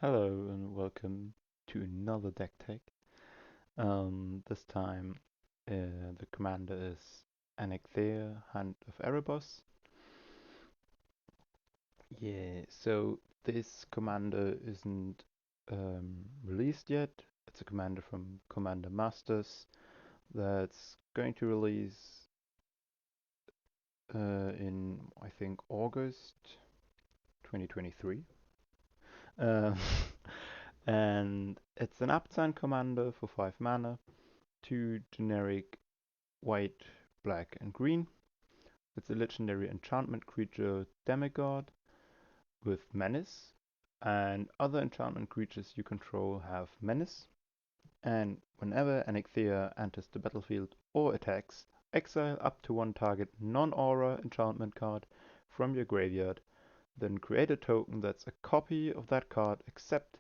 Hello and welcome to another decktech. This time the commander is anikthea, Hand of Erebos. Yeah, so this commander isn't released yet. It's a commander from Commander Masters that's going to release in I think August 2023. Um, and it's an Abzan commander for 5 mana, 2 generic white, black, and green. It's a legendary enchantment creature demigod with menace, and other enchantment creatures you control have menace. And whenever anikthea enters the battlefield or attacks, exile up to one target non-aura enchantment card from your graveyard, then create a token that's a copy of that card except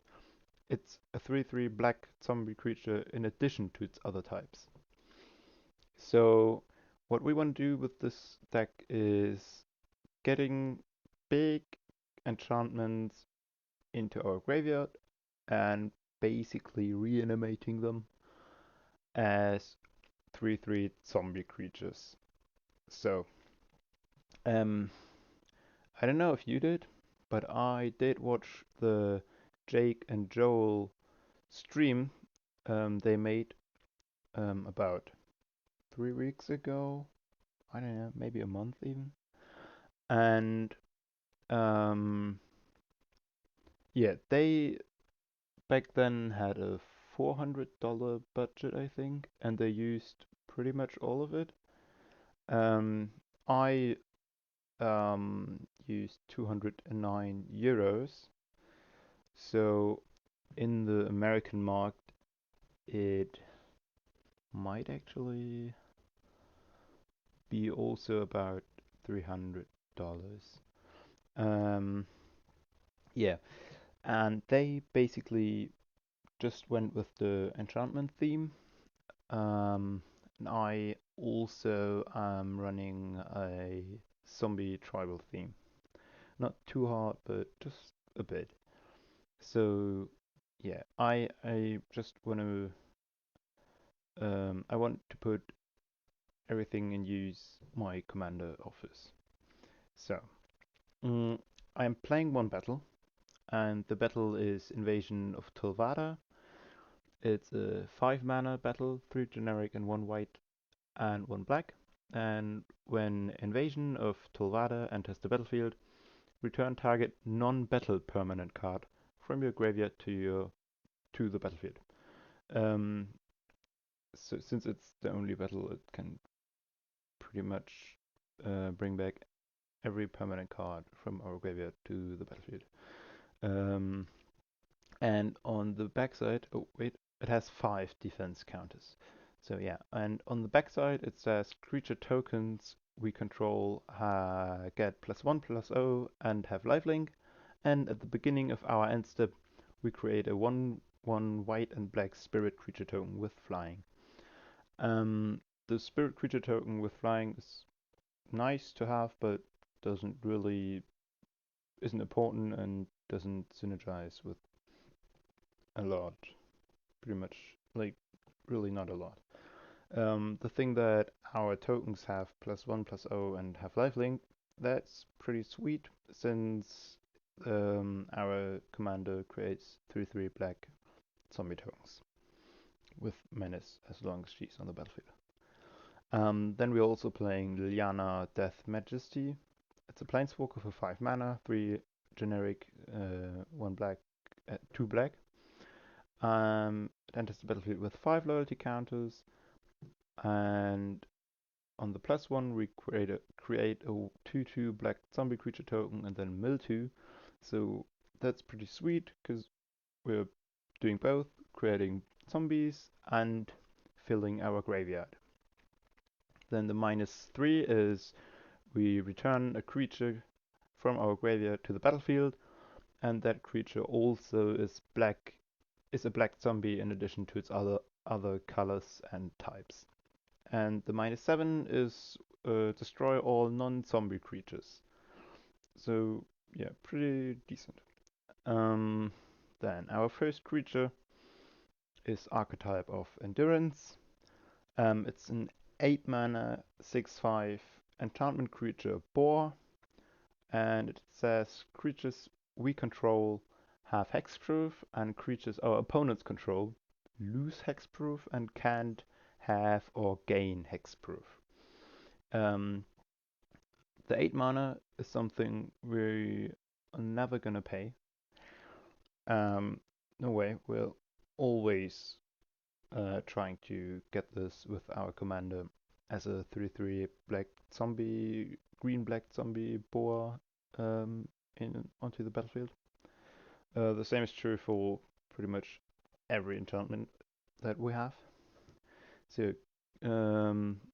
it's a 3/3 black zombie creature in addition to its other types. So what we want to do with this deck is getting big enchantments into our graveyard and basically reanimating them as 3/3 zombie creatures. So, um, I don't know if you did, but I did watch the Jake and Joel stream they made about 3 weeks ago. I don't know, maybe a month even. And um, yeah, they back then had a $400 budget, I think, and they used pretty much all of it. I used 209 euros. So in the American market, it might actually be also about $300. Um, yeah, and they basically just went with the enchantment theme. And I also am running a zombie tribal theme. Not too hard, but just a bit. So yeah, I just want to I want to put everything in use my commander offers. So mm, I'm playing one battle, and the battle is Invasion of Tulvada. It's a 5 mana battle, 3 generic and 1 white and 1 black. And when Invasion of Tulvada enters the battlefield, return target non-battle permanent card from your graveyard to the battlefield. Um, so since it's the only battle, it can pretty much bring back every permanent card from our graveyard to the battlefield. Um, and on the backside, oh wait, it has 5 defense counters. So yeah, and on the backside it says creature tokens we control get +1/+0 and have lifelink. And at the beginning of our end step, we create a 1/1 white and black spirit creature token with flying. The spirit creature token with flying is nice to have, but doesn't really isn't important and doesn't synergize with a lot. Pretty much, like, really not a lot. The thing that our tokens have +1/+0 and have lifelink, that's pretty sweet since our commander creates 3/3 black zombie tokens with menace as long as she's on the battlefield. Then we're also playing Liliana Death Majesty. It's a planeswalker for 5 mana, 3 generic, 1 black, 2 black. It enters the battlefield with 5 loyalty counters, and on the +1 we create a 2/2 black zombie creature token and then mill 2. So that's pretty sweet because we're doing both, creating zombies and filling our graveyard. Then the -3 is we return a creature from our graveyard to the battlefield, and that creature also is a black zombie in addition to its other colors and types. And the -7 is destroy all non-zombie creatures. So yeah, pretty decent. Um, Then our first creature is Archetype of Endurance. It's an 8 mana 6/5 enchantment creature boar, and it says creatures we control have hexproof, and creatures our opponents control lose hexproof and can't have or gain hexproof. Um, the 8 mana is something we are never gonna pay. No way, we'll always trying to get this with our commander as a 3/3 black zombie, green black zombie boar in onto the battlefield. The same is true for pretty much every enchantment that we have. So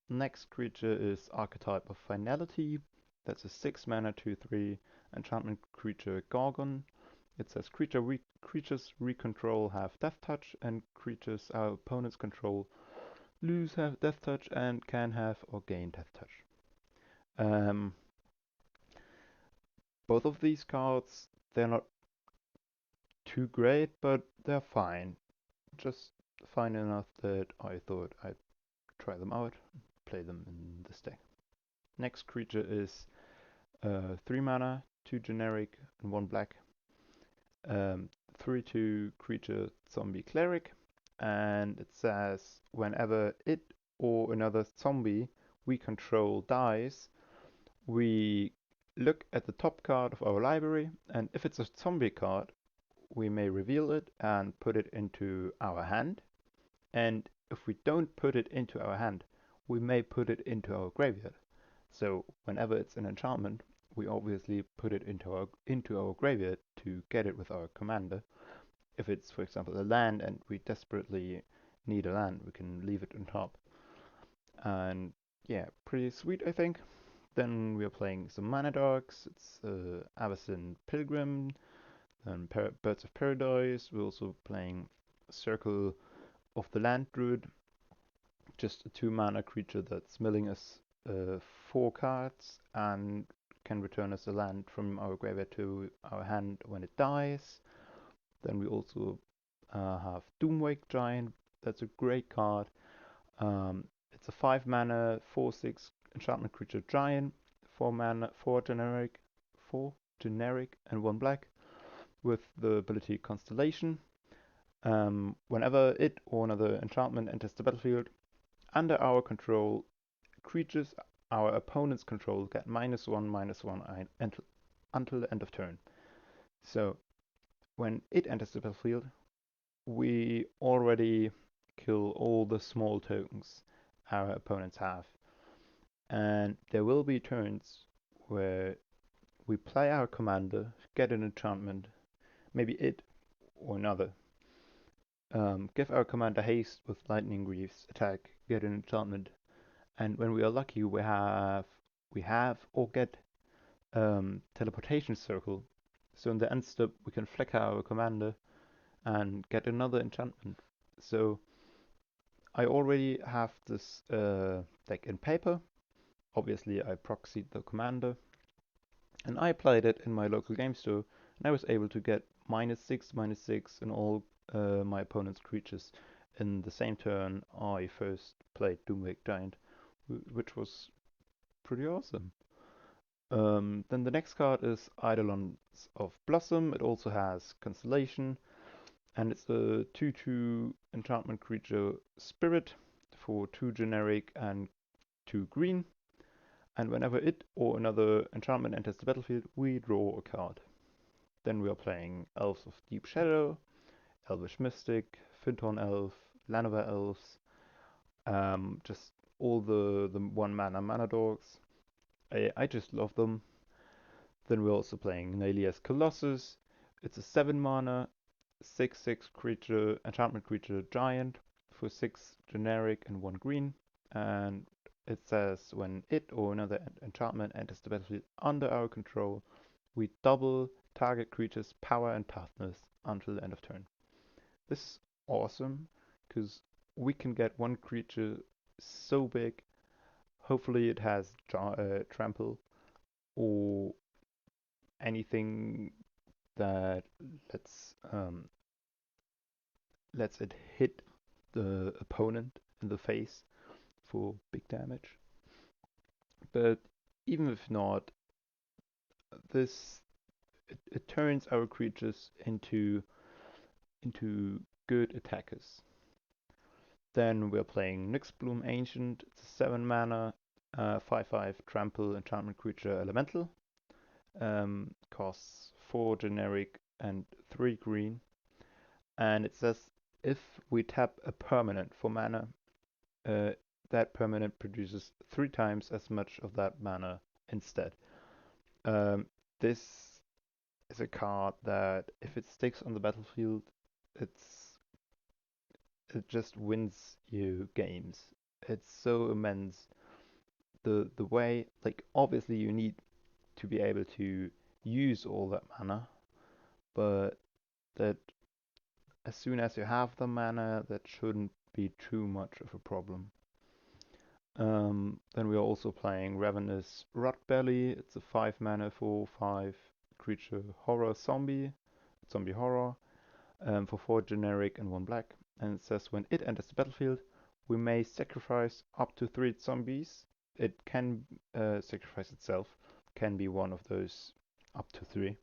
next creature is Archetype of Finality. That's a 6 mana 2/3 enchantment creature Gorgon. It says creatures we control have Death Touch, and creatures our opponents control lose have Death Touch and can have or gain Death Touch. Both of these cards, they're not too great, but they're fine. Just fine enough that I thought I'd try them out, play them in this deck. Next creature is 3 mana, 2 generic, and 1 black. 3/2 creature zombie cleric, and it says whenever it or another zombie we control dies, we look at the top card of our library, and if it's a zombie card, we may reveal it and put it into our hand. And if we don't put it into our hand, we may put it into our graveyard. So whenever it's an enchantment, we obviously put it into our graveyard to get it with our commander. If it's, for example, a land and we desperately need a land, we can leave it on top. And yeah, pretty sweet, I think. Then we are playing some mana dogs. It's Avacyn Pilgrim, then Birds of Paradise. We're also playing Circle of the Land Druid, just a 2 mana creature that's milling us 4 cards and can return us a land from our graveyard to our hand when it dies. Then we also have Doomwake Giant. That's a great card. It's a 5 mana 4/6 enchantment creature giant, 4 mana 4 generic and 1 black with the ability Constellation. Whenever it or another enchantment enters the battlefield under our control, creatures our opponents control get -1/-1 until the end of turn. So when it enters the battlefield, we already kill all the small tokens our opponents have. And there will be turns where we play our commander, get an enchantment, maybe it or another. Give our commander haste with lightning greaves, attack, get an enchantment, and when we are lucky, we have or get teleportation circle. So in the end step, we can flicker our commander and get another enchantment. So I already have this deck in paper. Obviously, I proxied the commander, and I played it in my local game store, and I was able to get -6/-6 in all my opponent's creatures in the same turn I first played Doomwake Giant, which was pretty awesome. Then the next card is Eidolons of Blossom. It also has Constellation, and it's a 2/2 enchantment creature Spirit for 2 generic and 2 green. And whenever it or another enchantment enters the battlefield, we draw a card. Then we are playing Elves of Deep Shadow, Elvish Mystic, Fintorn Elf, Llanowar Elves, just all the 1 mana dogs. I just love them. Then we're also playing Nalia's Colossus. It's a 7 mana 6/6 creature, enchantment creature giant for 6 generic and 1 green. And it says when it or another enchantment enters the battlefield under our control, we double target creature's power and toughness until the end of turn. This is awesome because we can get one creature so big. Hopefully it has trample or anything that lets lets it hit the opponent in the face for big damage. But even if not, this it turns our creatures into good attackers. Then we're playing Nyxbloom Ancient. It's a 7 mana, 5/5 trample enchantment creature elemental. Costs 4 generic and 3 green. And it says if we tap a permanent for mana, uh, that permanent produces 3 times as much of that mana instead. Um, this is a card that if it sticks on the battlefield, it's it just wins you games. It's so immense. The way, like, obviously you need to be able to use all that mana, but that as soon as you have the mana, that shouldn't be too much of a problem. Then we are also playing Ravenous Rotbelly. It's a 5 mana 4/5 creature horror zombie horror, for 4 generic and 1 black. And it says when it enters the battlefield, we may sacrifice up to 3 zombies. It can sacrifice itself, can be one of those up to 3.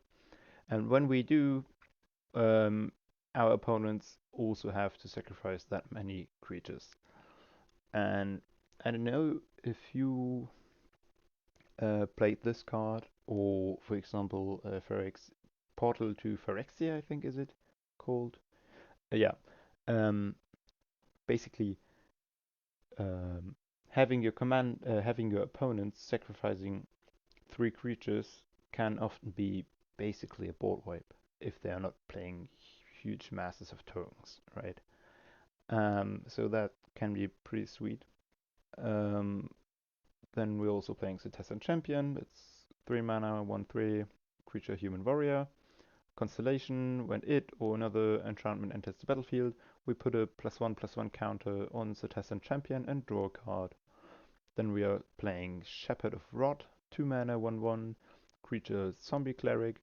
And when we do, our opponents also have to sacrifice that many creatures. And I don't know if you played this card, or for example, Portal to Phyrexia, I think is it called? Yeah. Um, Basically, um, having your opponents sacrificing 3 creatures can often be basically a board wipe if they are not playing huge masses of tokens, right? So that can be pretty sweet. Um, then we're also playing Citizen Champion. It's 3 mana, 1/3 creature human warrior. Constellation, when it or another enchantment enters the battlefield, we put a +1/+1 counter on Citizen Champion and draw a card. Then we are playing Shepherd of Rot, 2 mana, 1/1 creature zombie cleric.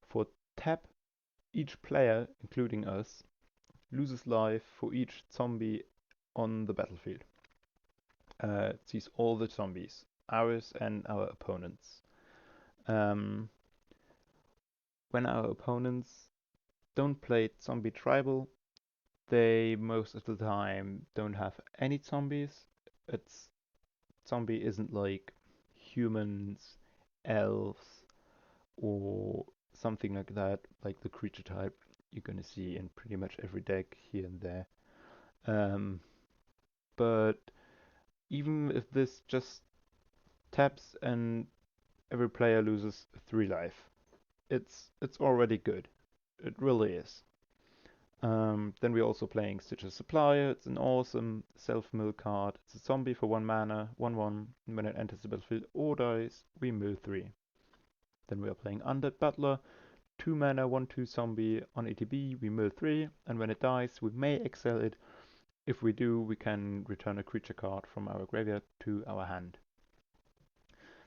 For tap, each player, including us, loses life for each zombie on the battlefield. It sees all the zombies, ours and our opponents. Um, when our opponents don't play zombie tribal, they most of the time don't have any zombies. It's zombie isn't like humans, elves, or something like that, like the creature type you're gonna see in pretty much every deck here and there. Um, but even if this just taps and every player loses 3 life, it's already good. It really is. Then we're also playing Stitcher Supplier. It's an awesome self-mill card. It's a zombie for 1 mana, 1/1. When it enters the battlefield or dies, we mill 3. Then we are playing Undead Butler. 2 mana, 1/2 zombie. On ETB, we mill 3. And when it dies, we may exile it. If we do, we can return a creature card from our graveyard to our hand.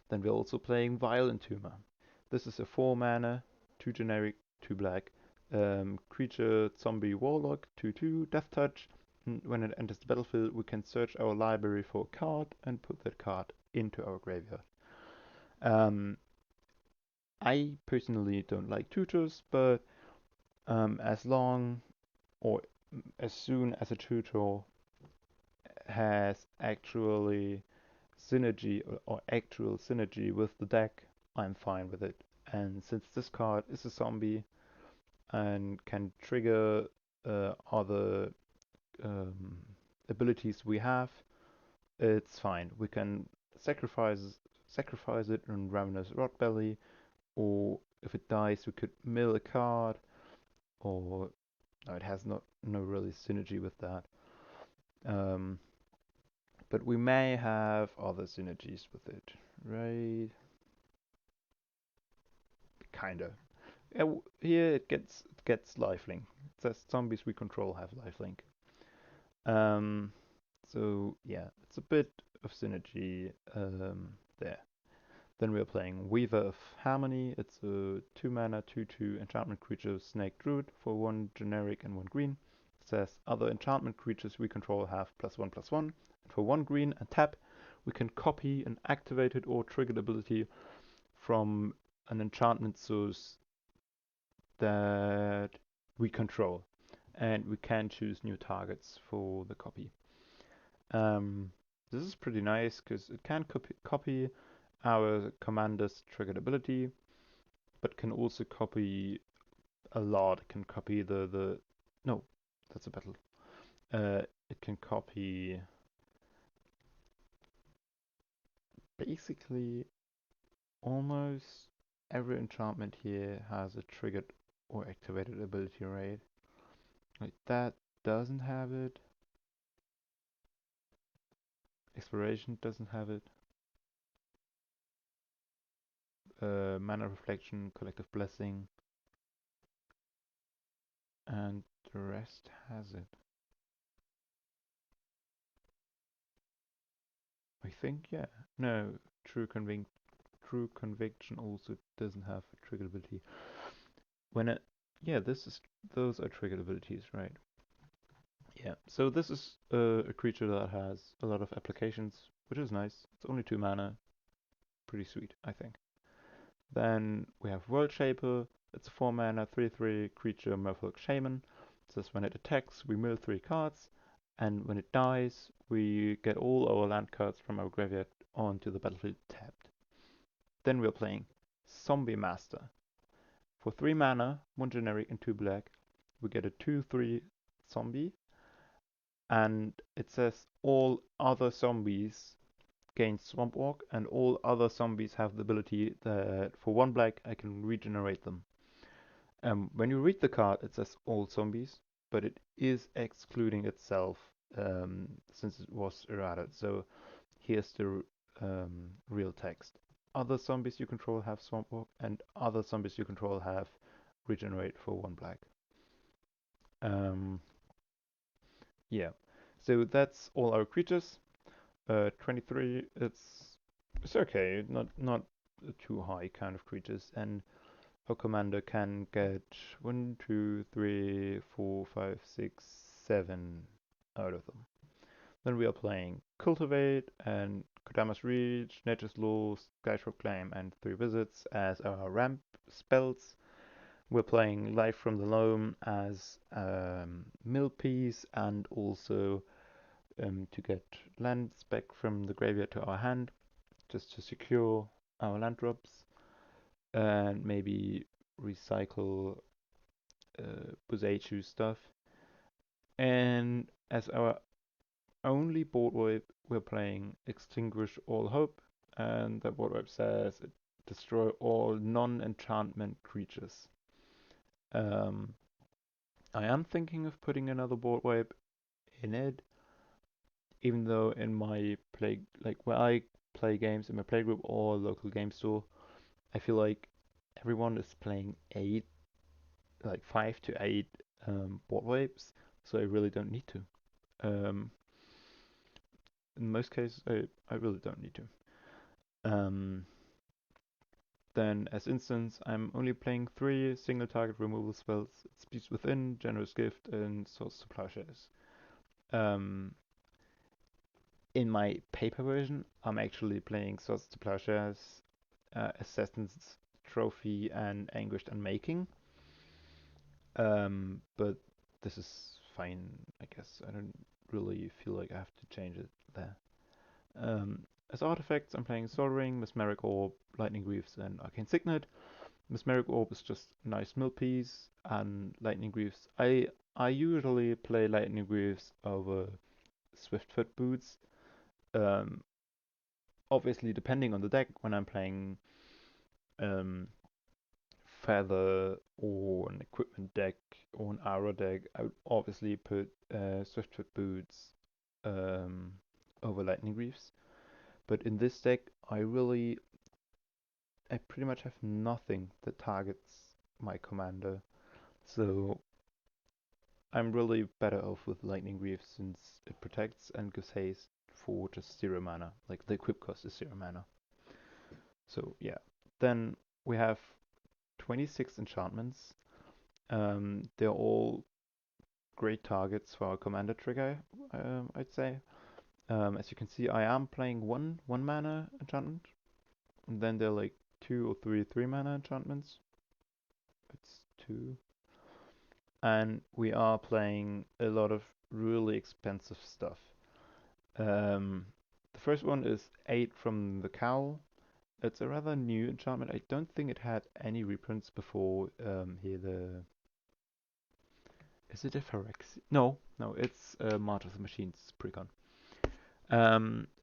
Then we're also playing Violent Tumor. This is a 4 mana, 2 generic, 2 black. Creature zombie warlock, 2/2 death touch. When it enters the battlefield, we can search our library for a card and put that card into our graveyard. I personally don't like tutors, but as long or as soon as a tutor has actually synergy or actual synergy with the deck, I'm fine with it. And since this card is a zombie and can trigger other um, abilities we have, it's fine. We can sacrifice it in Ravenous Rotbelly, or if it dies, we could mill a card, or no, it has no really synergy with that. Um, but we may have other synergies with it, right? Kinda. Yeah, here it gets lifelink. It says zombies we control have lifelink. Um, so yeah, it's a bit of synergy there. Then we are playing Weaver of Harmony. It's a 2 mana 2/2 enchantment creature Snake Druid for 1 generic and 1 green. It says other enchantment creatures we control have +1/+1. And for 1 green and tap, we can copy an activated or triggered ability from an enchantment source that we control. And we can choose new targets for the copy. This is pretty nice because it can copy our commander's triggered ability, but can also copy a lot. It can copy no, that's a battle. It can copy basically almost every enchantment here has a triggered or activated ability, right? Like that doesn't have it. Exploration doesn't have it. Mana Reflection, Collective Blessing, and the rest has it. I think, yeah. No, True Conviction also doesn't have a triggered ability. Yeah, those are triggered abilities, right? Yeah. So this is a creature that has a lot of applications, which is nice. It's only 2 mana, pretty sweet, I think. Then we have World Shaper. It's a 4 mana 3/3 creature Merfolk Shaman. It says when it attacks, we mill 3 cards, and when it dies, we get all our land cards from our graveyard onto the battlefield tapped. Then we're playing Zombie Master. For 3 mana, 1 generic and 2 black, we get a 2/3 zombie, and it says all other zombies gain Swamp Walk, and all other zombies have the ability that for 1 black I can regenerate them. When you read the card, it says all zombies, but it is excluding itself since it was errated. So here's the real text. Other zombies you control have Swamp Walk, and other zombies you control have regenerate for 1 black. Yeah, so that's all our creatures. 23, it's okay, not too high kind of creatures, and our commander can get 1, 2, 3, 4, 5, 6, 7 out of them. Then we are playing Cultivate and Kodama's Reach, Nature's Law, Skyshroud Claim, and 3 Visits as our ramp spells. We're playing Life from the Loam as mill piece, and also to get lands back from the graveyard to our hand, just to secure our land drops, and maybe recycle Buzechu stuff. And as our only board wipe, we're playing Extinguish All Hope, and the board wipe says it destroy all non-enchantment creatures. I am thinking of putting another board wipe in it, even though in my play, like where I play games in my playgroup or local game store, I feel like everyone is playing 5 to 8 board wipes, so I really don't need to. In most cases, I really don't need to. Then, as instance, I'm only playing 3 single target removal spells. It's Beast Within, Generous Gift, and Swords to Plowshares. In my paper version, I'm actually playing Swords to Plowshares, Assassin's Trophy, and Anguished Unmaking. But this is fine, I guess. I don't really feel like I have to change it there. As artifacts, I'm playing Sol Ring, Mesmeric Orb, Lightning Greaves, and Arcane Signet. Mesmeric Orb is just a nice mill piece, and Lightning Greaves. I usually play Lightning Greaves over Swiftfoot Boots. Obviously, depending on the deck, when I'm playing Feather or an equipment deck or an arrow deck, I would obviously put Swiftfoot Boots over Lightning Greaves. But in this deck, I pretty much have nothing that targets my commander. So I'm really better off with Lightning Greaves since it protects and gives haste for just 0 mana. Like the equip cost is 0 mana. So yeah, then we have 26 enchantments. They're all great targets for our commander trigger, I'd say. As you can see, I am playing one mana enchantment, and then there are like two or three mana enchantments. It's two, and we are playing a lot of really expensive stuff. The first one is 8 from the Cowl. It's a rather new enchantment. I don't think it had any reprints before. Here the is it a Phyrex? No, it's Martyr of the Machines precon.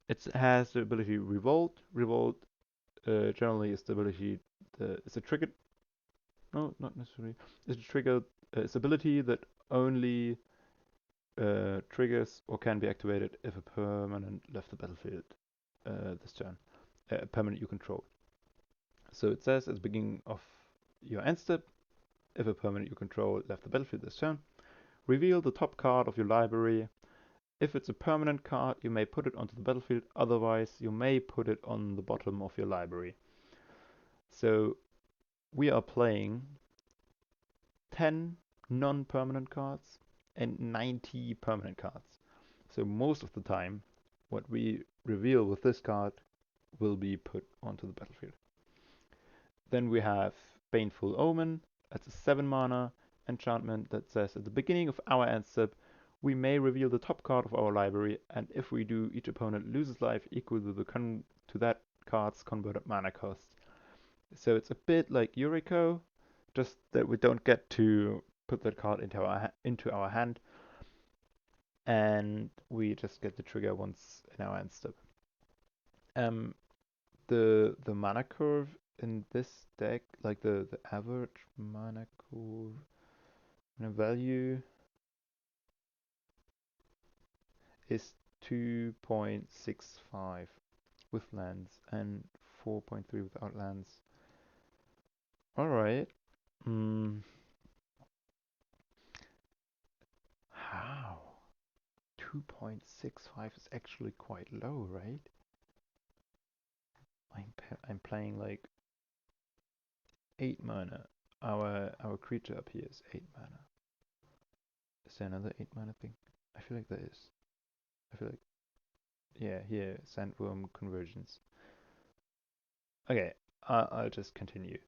It has the ability Revolt. Revolt generally is the ability. It's a triggered. No, not necessarily. It's a triggered. It's ability that only triggers or can be activated if a permanent left the battlefield this turn. A permanent you control. So it says at the beginning of your end step, if a permanent you control left the battlefield this turn, reveal the top card of your library. If it's a permanent card, you may put it onto the battlefield. Otherwise, you may put it on the bottom of your library. So we are playing 10 non-permanent cards and 90 permanent cards. So most of the time, what we reveal with this card will be put onto the battlefield. Then we have Baneful Omen. That's a 7 mana enchantment that says at the beginning of our end step, we may reveal the top card of our library, and if we do, each opponent loses life equal to that card's converted mana cost. So it's a bit like Yuriko, just that we don't get to put that card into our hand, and we just get the trigger once in our end step. Um, the mana curve in this deck, like the average mana curve value is 2.65 with lands and 4.3 without lands. Alright. How? 2.65 is actually quite low, right? I'm playing like 8 mana. Our creature up here is 8 mana. Is there another 8 mana thing? I feel like there is. I feel like, yeah, here, Sandworm Convergence. Okay, I'll just continue.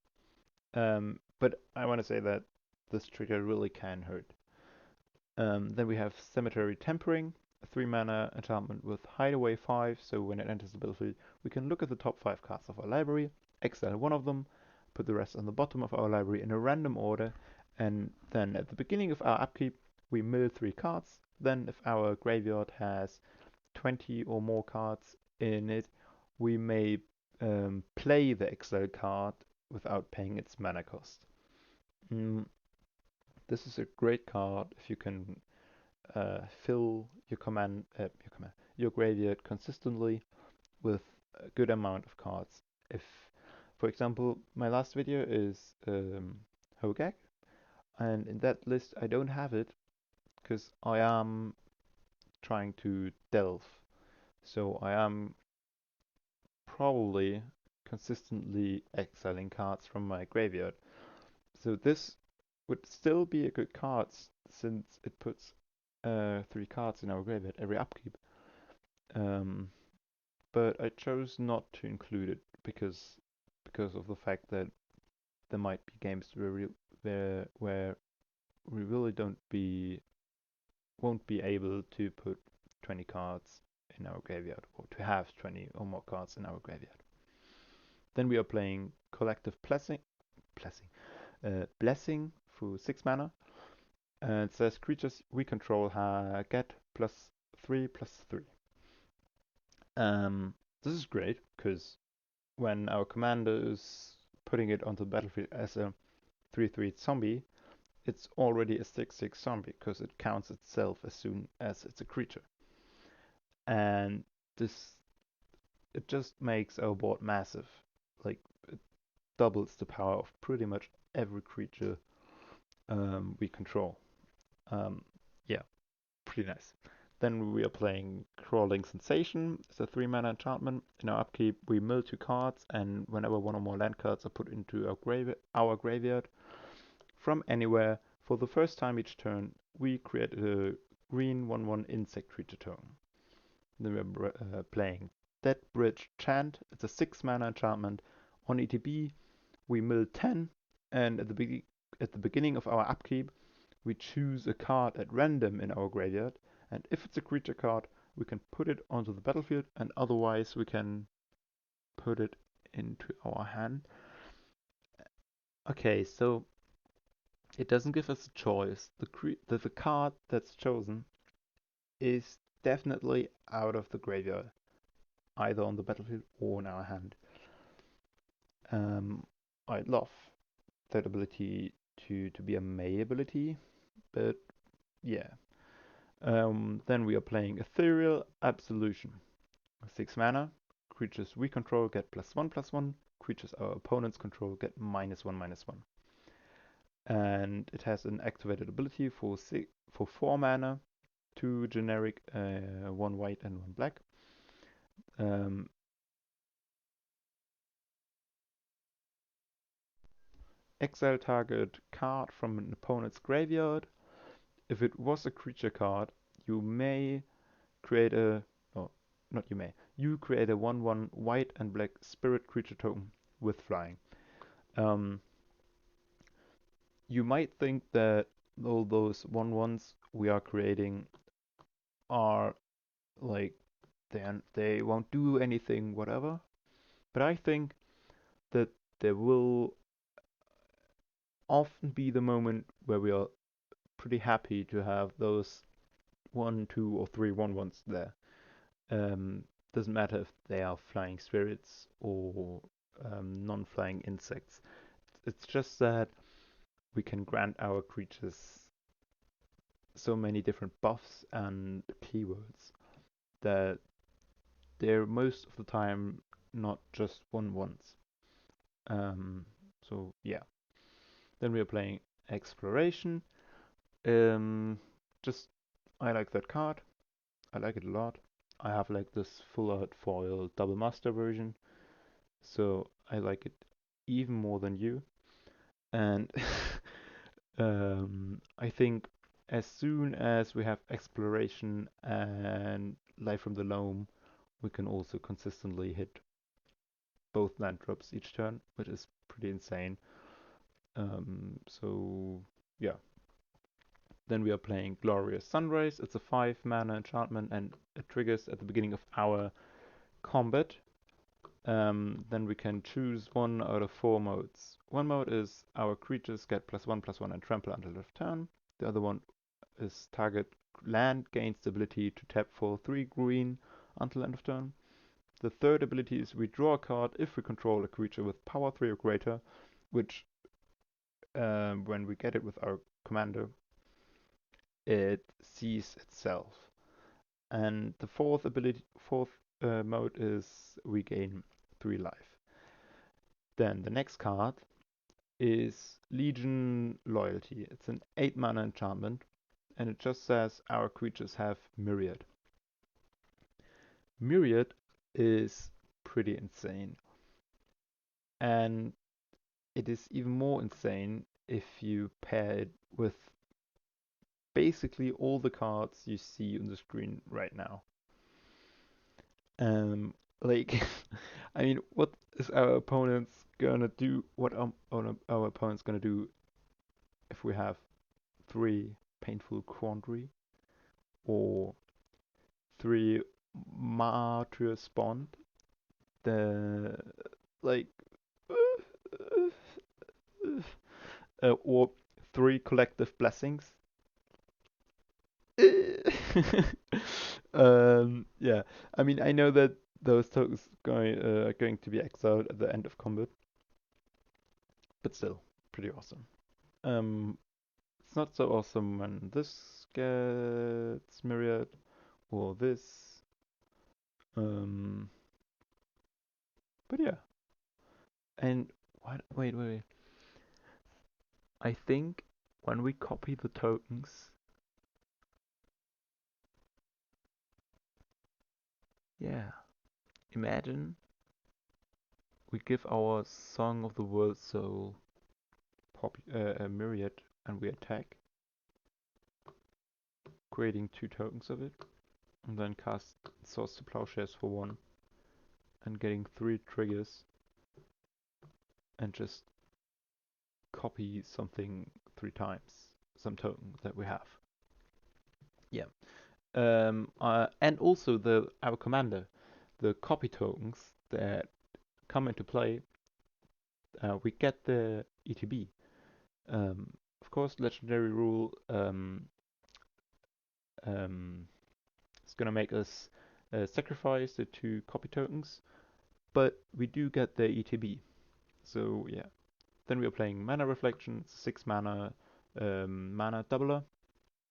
But I want to say that this trigger really can hurt. Then we have Cemetery Tempering, a 3 mana enchantment with Hideaway 5, so when it enters the battlefield, we can look at the top 5 cards of our library, exile one of them, put the rest on the bottom of our library in a random order, and then at the beginning of our upkeep, we mill 3 cards. Then if our graveyard has 20 or more cards in it, we may play the exile card without paying its mana cost. This is a great card if you can fill your graveyard consistently with a good amount of cards. If, for example, my last video is Hogak, and in that list I don't have it because I am trying to delve. So I am probably consistently exiling cards from my graveyard. So this would still be a good card since it puts 3 cards in our graveyard every upkeep. But I chose not to include it because of the fact that there might be games where we really won't be able to put 20 cards in our graveyard or to have 20 or more cards in our graveyard. Then we are playing Collective Blessing for 6 mana. And it says creatures we control get +3/+3. This is great because when our commander is putting it onto the battlefield as a 3/3 zombie, it's already a 6/6 zombie because it counts itself as soon as it's a creature. And it just makes our board massive. Like, it doubles the power of pretty much every creature we control. Yeah, pretty nice. Then we are playing Crawling Sensation. It's a 3-mana enchantment. In our upkeep, we mill 2 cards, and whenever one or more land cards are put into our graveyard from anywhere, for the first time each turn, we create a green 1/1 insect creature token. Then we're playing Dead Bridge Chant. It's a 6-mana enchantment. On ETB, we mill 10, and at the beginning of our upkeep, we choose a card at random in our graveyard, and if it's a creature card, we can put it onto the battlefield, and otherwise we can put it into our hand. Okay, so it doesn't give us a choice. The card that's chosen is definitely out of the graveyard, either on the battlefield or in our hand. I love that ability to be a May ability, but yeah. Then we are playing Ethereal Absolution. 6 mana. Creatures we control get +1/+1. Creatures our opponents control get -1/-1. And it has an activated ability for 4 mana, 2 generic, 1 white and 1 black. Exile target card from an opponent's graveyard. If it was a creature card, you may create a, oh, not you may, you create a 1/1 white and black spirit creature token with flying. You might think that all those 1/1s we are creating are like they won't do anything, whatever. But I think that there will often be the moment where we are pretty happy to have those 1, 2, or 3 1/1s there. Doesn't matter if they are flying spirits or non-flying insects. It's just that we can grant our creatures so many different buffs and keywords that they're most of the time not just 1/1s. So yeah. Then we are playing Exploration. Just I like that card. I like it a lot. I have like this full art foil double master version, so I like it even more than you. And I think as soon as we have Exploration and Life from the Loam, we can also consistently hit both land drops each turn, which is pretty insane. So yeah. Then we are playing Glorious Sunrise. It's a 5-mana enchantment and it triggers at the beginning of our combat. Then we can choose one out of 4 modes. One mode is our creatures get +1/+1 and trample until end of turn. The other one is target land gains the ability to tap for 3 green until end of turn. The third ability is we draw a card if we control a creature with power 3 or greater, which when we get it with our commander, it sees itself. And the fourth mode is we gain 3 life. Then the next card is Legion Loyalty. It's an 8-mana enchantment, and it just says our creatures have Myriad. Myriad is pretty insane. And it is even more insane if you pair it with basically all the cards you see on the screen right now. Like, I mean, what is our opponents gonna do? What our opponents gonna do if we have 3 Painful Quandary or 3 Martyr's Bond? The like, or 3 Collective Blessings. Yeah, I mean, I know that those tokens are going to be exiled at the end of combat, but still, pretty awesome. It's not so awesome when this gets Myriad or this. But yeah. And what? Wait. I think when we copy the tokens, Yeah, imagine we give our Song of the World Soul a myriad and we attack, creating 2 tokens of it, and then cast Swords to Plowshares for 1, and getting 3 triggers, and just copy something 3 times, some token that we have. Yeah. And also our commander, the copy tokens that come into play, we get the ETB. Of course, legendary rule is gonna make us sacrifice the 2 copy tokens, but we do get the ETB. So yeah. Then we are playing Mana Reflection, 6 mana mana doubler,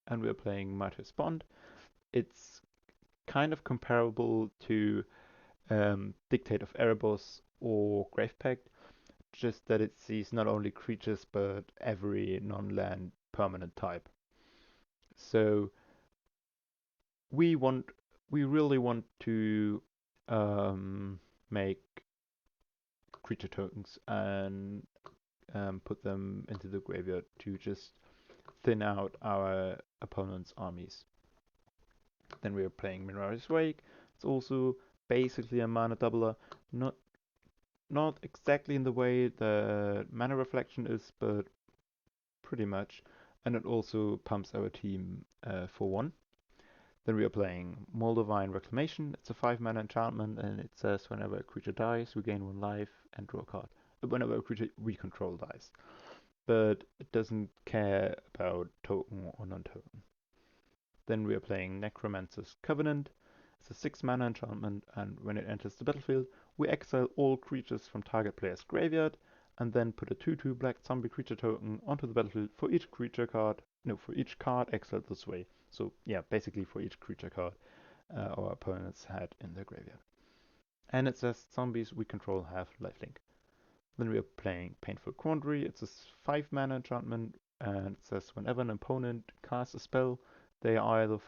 and we are playing Martyr's Bond. It's kind of comparable to Dictate of Erebos or Grave Pact, just that it sees not only creatures but every non-land permanent type. So we really want to make creature tokens and put them into the graveyard to just thin out our opponent's armies. Then we are playing Mirari's Wake. It's also basically a mana doubler, not exactly in the way the Mana Reflection is, but pretty much. And it also pumps our team for 1. Then we are playing Moldavine Reclamation. It's a 5 mana enchantment, and it says whenever a creature dies, we gain 1 life and draw a card. Whenever a creature we control dies. But it doesn't care about token or non-token. Then we are playing Necromancer's Covenant. It's a 6 mana enchantment, and when it enters the battlefield, we exile all creatures from target player's graveyard, and then put a 2/2 black zombie creature token onto the battlefield for each card exiled this way. So yeah, basically for each creature card our opponents had in their graveyard. And it says zombies we control have lifelink. Then we are playing Painful Quandary. It's a 5 mana enchantment, and it says whenever an opponent casts a spell, they either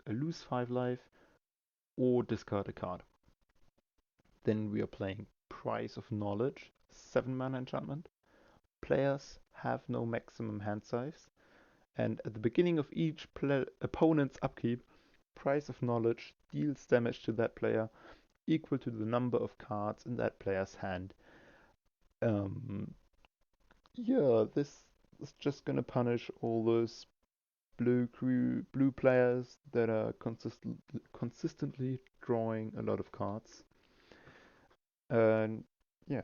lose 5 life or discard a card. Then we are playing Price of Knowledge, 7 mana enchantment. Players have no maximum hand size, and at the beginning of each opponent's upkeep, Price of Knowledge deals damage to that player equal to the number of cards in that player's hand. Yeah, this is just gonna punish all those blue players that are consistently drawing a lot of cards. And yeah,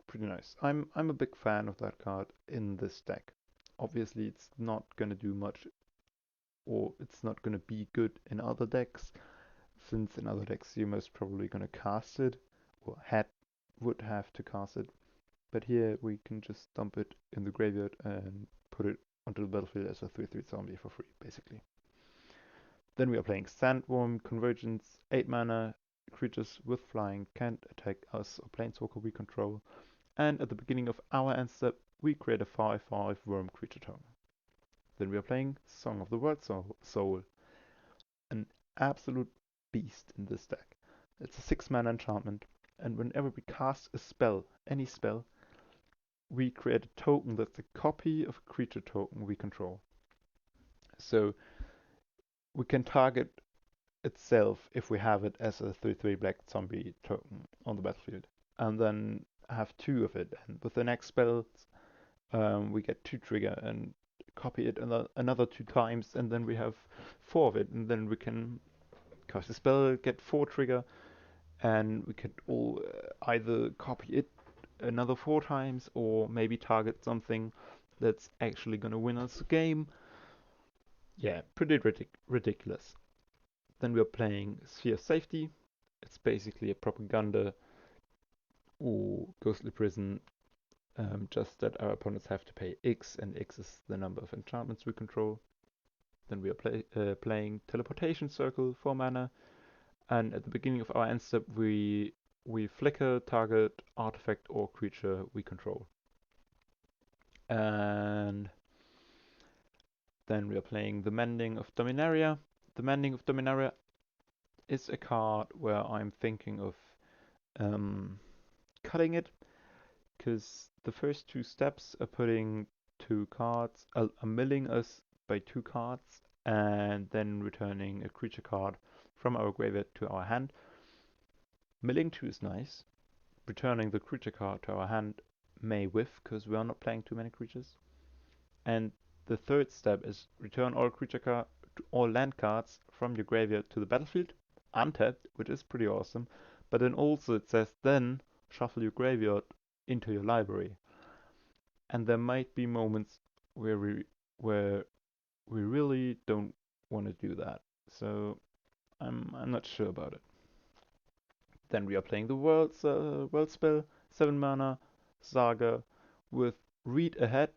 pretty nice. I'm a big fan of that card in this deck. Obviously, it's not gonna do much, or it's not gonna be good in other decks, since in other decks you're most probably gonna cast it, or would have to cast it. But here we can just dump it in the graveyard and put it onto the battlefield as a 3/3 zombie for free, basically. Then we are playing Sandworm Convergence, 8 mana. Creatures with flying can't attack us or planeswalker we control. And at the beginning of our end step, we create a 5/5 worm creature token. Then we are playing Song of the World Soul, an absolute beast in this deck. It's a 6 mana enchantment, and whenever we cast a spell, any spell, we create a token that's a copy of a creature token we control. So we can target itself if we have it as a 3/3 black zombie token on the battlefield, and then have 2 of it. And with the next spell, we get 2 trigger and copy it another 2 times, and then we have 4 of it, and then we can cast a spell, get 4 trigger, and we can all either copy it another 4 times or maybe target something that's actually gonna win us a game. Yeah, pretty ridiculous. Then we are playing Sphere of Safety. It's basically a propaganda or ghostly prison, just that our opponents have to pay X, and X is the number of enchantments we control. Then we are playing Teleportation Circle, 4 mana, and at the beginning of our end step we flicker target artifact or creature we control. And then we are playing the Mending of Dominaria. The Mending of Dominaria is a card where I'm thinking of um, cutting it, because the first two steps are putting two cards, are milling us by two cards, and then returning a creature card from our graveyard to our hand. Milling two is nice. Returning the creature card to our hand may whiff, because we are not playing too many creatures. And the third step is return all creature card, all land cards from your graveyard to the battlefield, untapped, which is pretty awesome. But then also it says then shuffle your graveyard into your library. And there might be moments where we really don't want to do that. So I'm not sure about it. Then we are playing the world spell, 7 mana, Saga, with read ahead.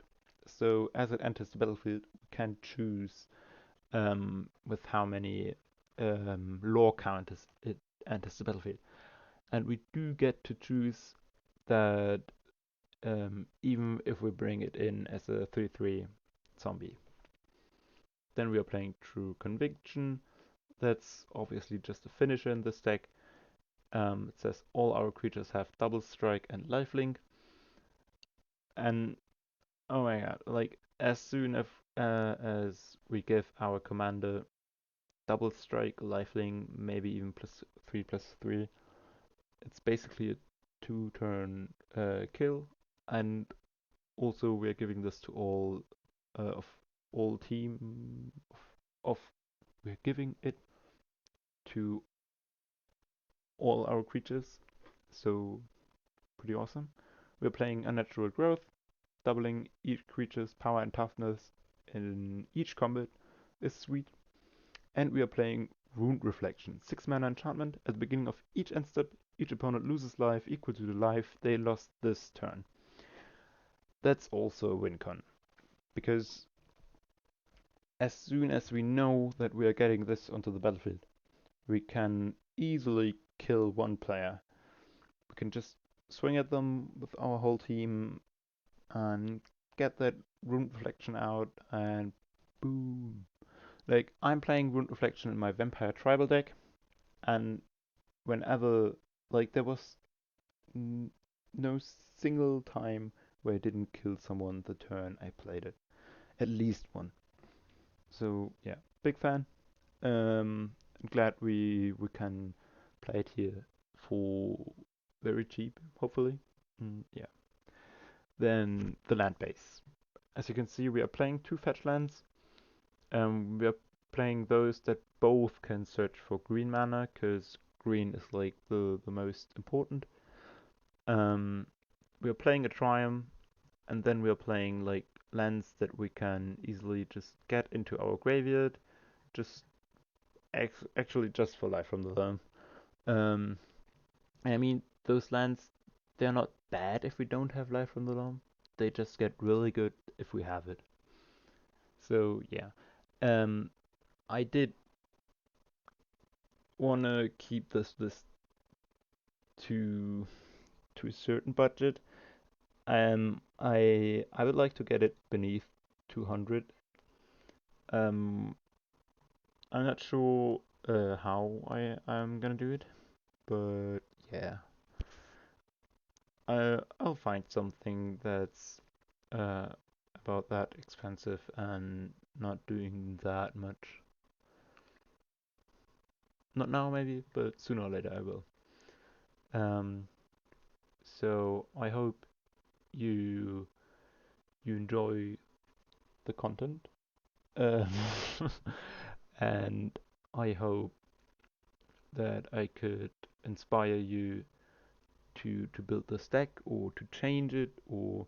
So as it enters the battlefield, we can choose with how many lore counters it enters the battlefield. And we do get to choose that even if we bring it in as a 3/3 zombie. Then we are playing True Conviction. That's obviously just a finisher in this deck. It says all our creatures have double strike and lifelink. And oh my god, like as soon as we give our commander double strike, lifelink, maybe even +3/+3, it's basically a 2-turn kill. And also we're giving this to all of all team of we're giving it to all our creatures. So pretty awesome. We're playing Unnatural Growth, doubling each creature's power and toughness in each combat is sweet. And we are playing Wound Reflection, 6 mana enchantment. At the beginning of each end step, each opponent loses life equal to the life they lost this turn. That's also a win con, because as soon as we know that we are getting this onto the battlefield, we can easily kill one player. We can just swing at them with our whole team and get that Rune Reflection out, and boom. Like, I'm playing Rune Reflection in my Vampire Tribal deck, and whenever, like, there was no single time where I didn't kill someone the turn I played it. At least one. So, yeah, big fan. I'm glad we can play it here for very cheap, hopefully. Yeah. Then the land base. As you can see, we are playing two fetch lands. We are playing those that both can search for green mana, because green is like the most important. We are playing a Triumph, and then we are playing like lands that we can easily just get into our graveyard, just actually just for life from the loam. Um, and I mean, those lands, they're not bad if we don't have life from the loam. They just get really good if we have it. So yeah, um, I did wanna keep this list to a certain budget. I would like to get it beneath 200. Um, I'm not sure how I'm gonna do it, but yeah, I'll find something that's uh about that expensive and not doing that much. Not now maybe, but sooner or later I will. Um, so I hope you enjoy the content. Um, and I hope that I could inspire you to build this deck, or to change it, or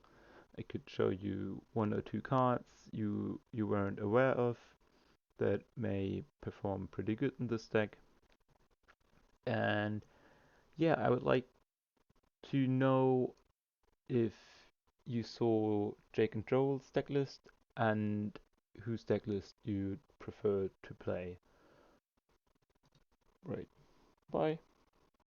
I could show you one or two cards you weren't aware of that may perform pretty good in this deck. And yeah, I would like to know if you saw Jake and Joel's deck list, and whose deck list you prefer to play. Right. Bye.